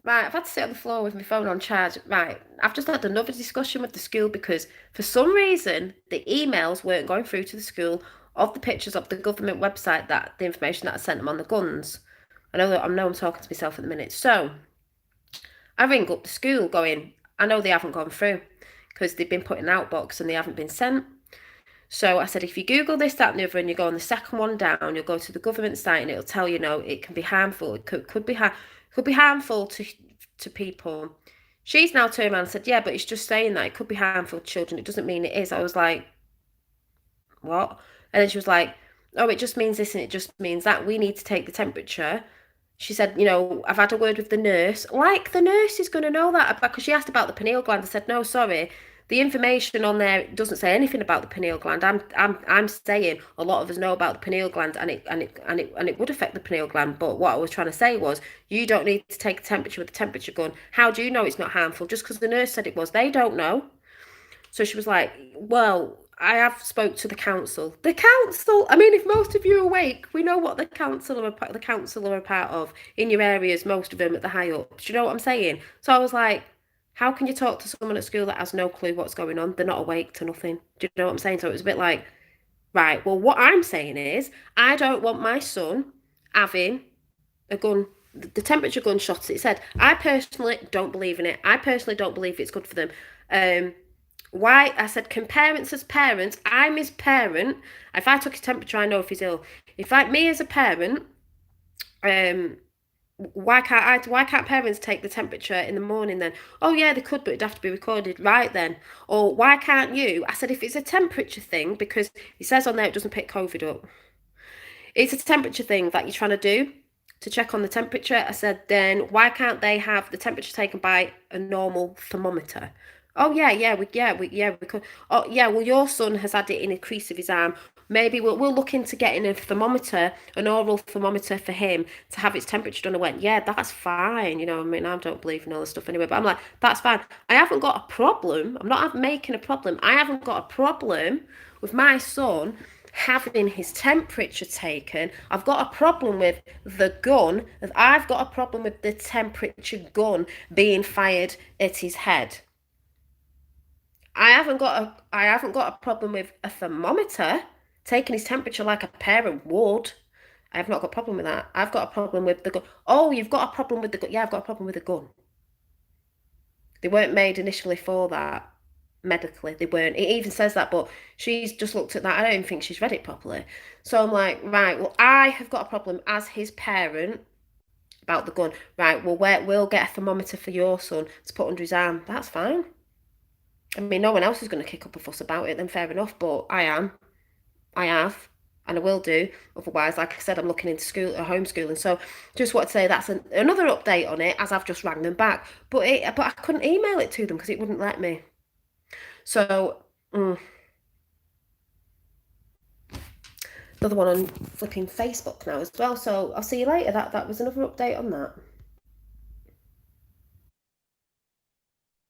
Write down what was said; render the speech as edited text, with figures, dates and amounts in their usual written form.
Right, I've had to sit on the floor with my phone on charge. Right, I've just had another discussion with the school because for some reason the emails weren't going through to the school of the pictures of the government website that the information that I sent them on the guns. I know I'm talking to myself at the minute. So I ring up the school going, I know they haven't gone through because they've been put in outbox and they haven't been sent. So I said, if you Google this, that, and the other, and you go on the second one down, you'll go to the government site, and it'll tell you, no, it can be harmful. It could be harmful to people. She's now turned around and said, yeah, but it's just saying that it could be harmful to children. It doesn't mean it is. I was like, what? And then she was like, oh, it just means this and it just means that. We need to take the temperature. She said, I've had a word with the nurse. Like the nurse is going to know that because she asked about the pineal gland. I said, no, sorry. The information on there doesn't say anything about the pineal gland. I'm saying a lot of us know about the pineal gland and it would affect the pineal gland. But what I was trying to say was you don't need to take a temperature with a temperature gun. How do you know it's not harmful? Just because the nurse said it was. They don't know. So she was like, well, I have spoke to the council. The council. I mean, if most of you are awake, we know what the council are a part of in your areas. Most of them at the high ups. Do you know what I'm saying? So I was like, how can you talk to someone at school that has no clue what's going on? They're not awake to nothing. Do you know what I'm saying? So it was a bit like, right. Well, what I'm saying is, I don't want my son having a gun. The temperature gun shots. It said, I personally don't believe in it. I personally don't believe it's good for them. Why? I said, can parents as parents, I'm his parent. If I took his temperature, I know if he's ill. Me as a parent, um, why can't parents take the temperature in the morning then? Oh yeah, they could, but it'd have to be recorded, right then. Or why can't you? I said, if it's a temperature thing, because it says on there it doesn't pick COVID up. It's a temperature thing that you're trying to do to check on the temperature. I said, then why can't they have the temperature taken by a normal thermometer? Oh we could. Oh yeah, well your son has had it in a crease of his arm. Maybe we'll look into getting a thermometer, an oral thermometer for him to have his temperature done. I went, yeah, that's fine. I mean, I don't believe in all this stuff anyway, but I'm like, that's fine. I haven't got a problem. I'm not making a problem. I haven't got a problem with my son having his temperature taken. I've got a problem with the gun. I've got a problem with the temperature gun being fired at his head. I haven't got a problem with a thermometer taking his temperature like a parent would. I've not got a problem with that. I've got a problem with the gun. Oh, you've got a problem with the gun. Yeah, I've got a problem with the gun. They weren't made initially for that medically. They weren't. It even says that, but she's just looked at that. I don't even think she's read it properly. So I'm like, right, well, I have got a problem as his parent about the gun. Right, well, we'll get a thermometer for your son to put under his arm. That's fine. I mean, no one else is going to kick up a fuss about it, then fair enough, but I am. I have. And I will do. Otherwise, like I said, I'm looking into homeschooling. So just want to say that's another update on it as I've just rang them back. But I couldn't email it to them because it wouldn't let me. So another one on flipping Facebook now as well. So I'll see you later. That was another update on that.